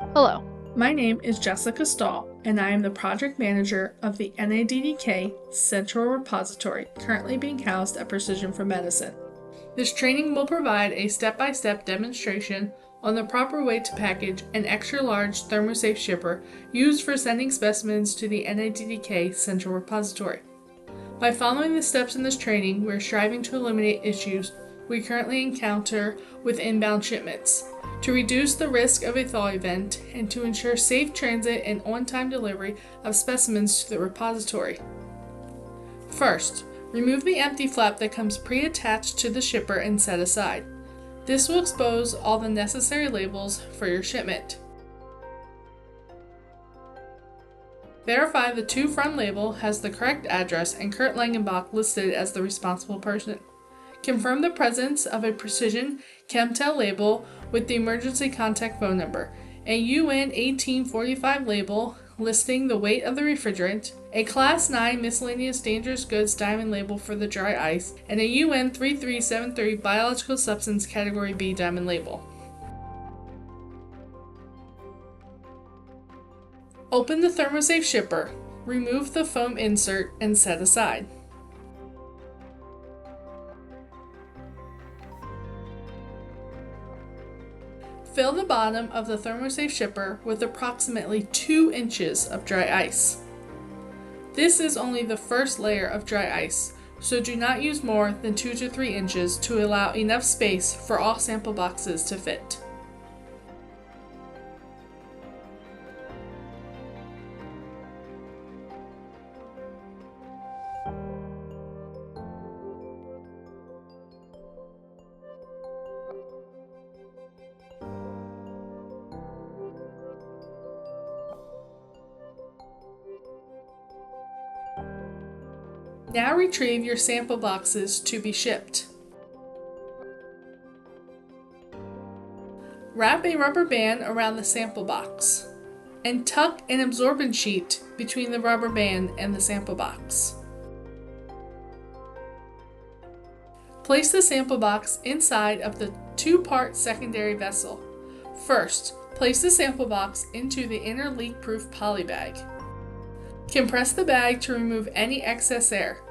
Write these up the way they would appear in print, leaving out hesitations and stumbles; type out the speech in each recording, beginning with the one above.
Hello, my name is Jessica Stahl, and I am the project manager of the NADDK Central Repository, currently being housed at Precision for Medicine. This training will provide a step-by-step demonstration on the proper way to package an extra-large thermosafe shipper used for sending specimens to the NADDK Central Repository. By following the steps in this training, we are striving to eliminate issues we currently encounter with inbound shipments, to reduce the risk of a thaw event, and to ensure safe transit and on-time delivery of specimens to the repository. First, remove the empty flap that comes pre-attached to the shipper and set aside. This will expose all the necessary labels for your shipment. Verify the to from label has the correct address and Kurt Langenbach listed as the responsible person. Confirm the presence of a Precision Chemtel label with the emergency contact phone number, a UN 1845 label listing the weight of the refrigerant, a Class 9 miscellaneous dangerous goods diamond label for the dry ice, and a UN 3373 biological substance category B diamond label. Open the thermosafe shipper, remove the foam insert, and set aside. Fill the bottom of the thermosafe shipper with approximately 2 inches of dry ice. This is only the first layer of dry ice, so do not use more than 2 to 3 inches to allow enough space for all sample boxes to fit. Now retrieve your sample boxes to be shipped. Wrap a rubber band around the sample box and tuck an absorbent sheet between the rubber band and the sample box. Place the sample box inside of the 2-part secondary vessel. First, place the sample box into the inner leak-proof poly bag. Compress the bag to remove any excess air.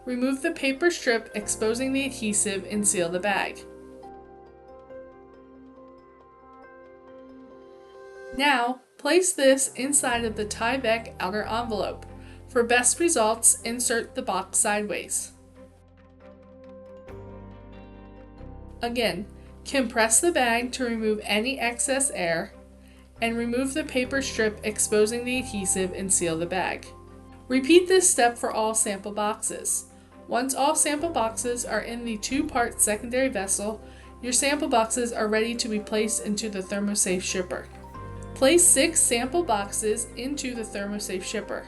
Remove the paper strip exposing the adhesive and seal the bag. Now, place this inside of the Tyvek outer envelope. For best results, insert the box sideways. Again, compress the bag to remove any excess air, and remove the paper strip exposing the adhesive and seal the bag. Repeat this step for all sample boxes. Once all sample boxes are in the 2-part secondary vessel, your sample boxes are ready to be placed into the thermosafe shipper. Place 6 sample boxes into the thermosafe shipper.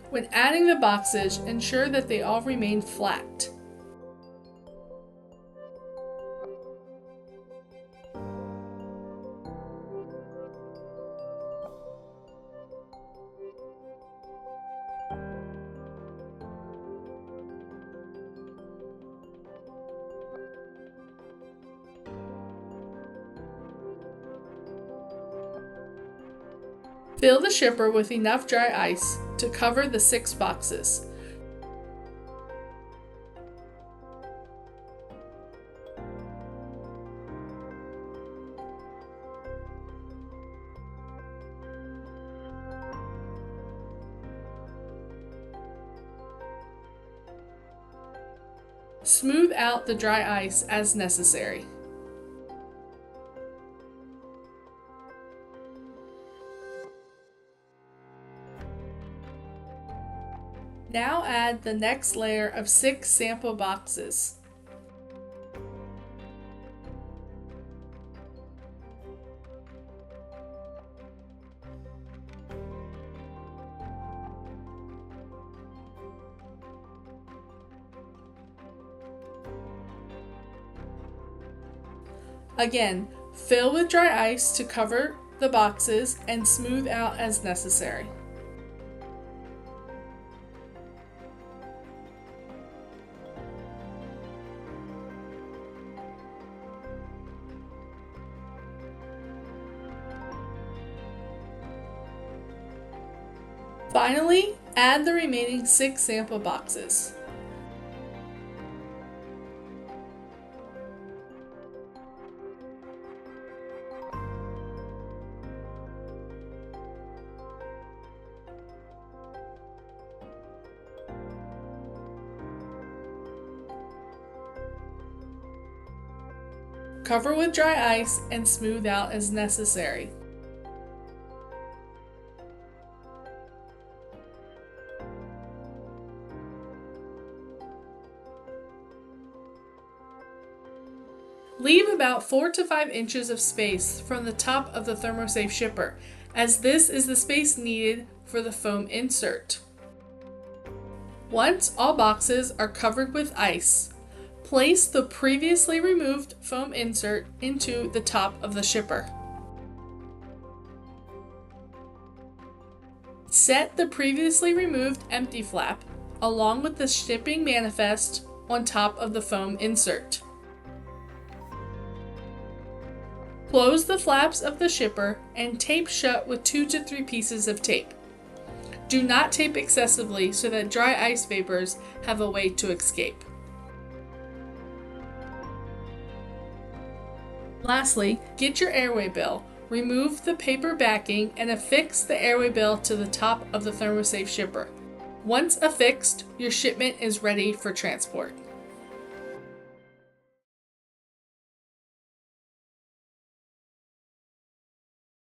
When adding the boxes, ensure that they all remain flat. Fill the shipper with enough dry ice to cover the 6 boxes. Smooth out the dry ice as necessary. Now add the next layer of 6 sample boxes. Again, fill with dry ice to cover the boxes and smooth out as necessary. Finally, add the remaining 6 sample boxes. Cover with dry ice and smooth out as necessary. Leave about 4 to 5 inches of space from the top of the ThermoSafe shipper, as this is the space needed for the foam insert. Once all boxes are covered with ice, place the previously removed foam insert into the top of the shipper. Set the previously removed empty flap, along with the shipping manifest, on top of the foam insert. Close the flaps of the shipper and tape shut with 2 to 3 pieces of tape. Do not tape excessively so that dry ice vapors have a way to escape. Lastly, get your airway bill. Remove the paper backing and affix the airway bill to the top of the ThermoSafe shipper. Once affixed, your shipment is ready for transport.